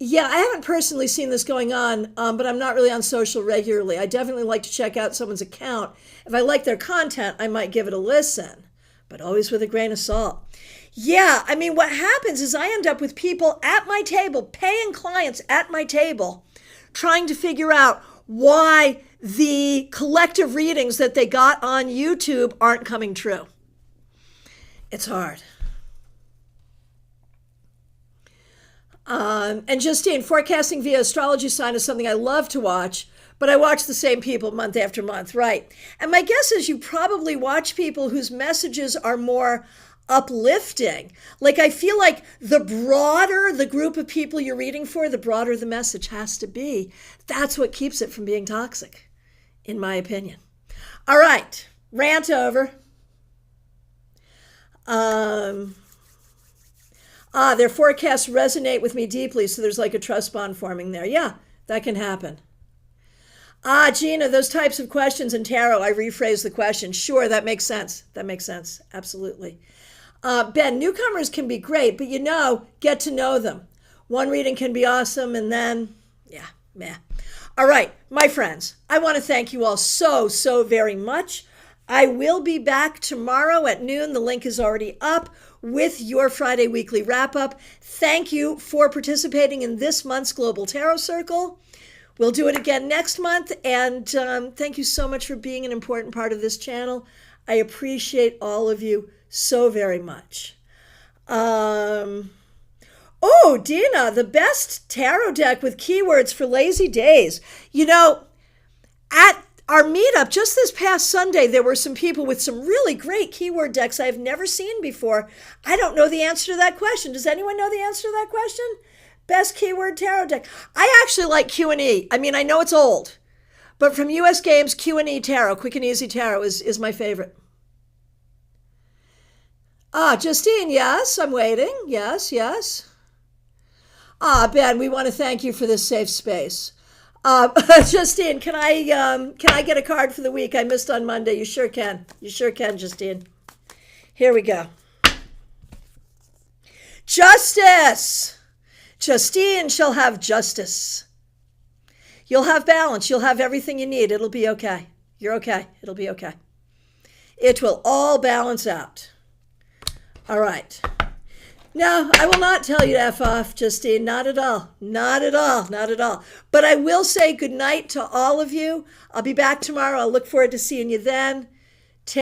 yeah, I haven't personally seen this going on, but I'm not really on social regularly. I definitely like to check out someone's account. If I like their content, I might give it a listen, but always with a grain of salt. Yeah, I mean, what happens is I end up with people at my table, paying clients at my table, trying to figure out why the collective readings that they got on YouTube aren't coming true. It's hard. And Justine, forecasting via astrology sign is something I love to watch, but I watch the same people month after month, right? And my guess is you probably watch people whose messages are more uplifting. Like, I feel like the broader the group of people you're reading for, the broader the message has to be. That's what keeps it from being toxic, in my opinion. All right, rant over. Their forecasts resonate with me deeply, so there's like a trust bond forming there. Yeah, that can happen. Gina, those types of questions in tarot, I rephrase the question. Sure, that makes sense. Absolutely. Ben, newcomers can be great, but get to know them. One reading can be awesome, and then, meh. All right, my friends, I want to thank you all so very much. I will be back tomorrow at noon. The link is already up with your Friday weekly wrap-up. Thank you for participating in this month's Global Tarot Circle. We'll do it again next month. And thank you so much for being an important part of this channel. I appreciate all of you so very much. Oh, Dina, the best tarot deck with keywords for lazy days. You know, at our meetup just this past Sunday, there were some people with some really great keyword decks I've never seen before. I don't know the answer to that question. Does anyone know the answer to that question? Best keyword tarot deck. I actually like Q&E. I mean, I know it's old, but from US Games, Q&E Tarot, Quick and Easy Tarot is my favorite. Justine, yes, I'm waiting. Yes. Ben, we want to thank you for this safe space. Justine, can I get a card for the week I missed on Monday? You sure can. Justine. Here we go. Justice. Justine shall have justice. You'll have balance. You'll have everything you need. It'll be okay. You're okay. It'll be okay. It will all balance out. All right. No, I will not tell you to F off, Justine. Not at all. But I will say good night to all of you. I'll be back tomorrow. I'll look forward to seeing you then.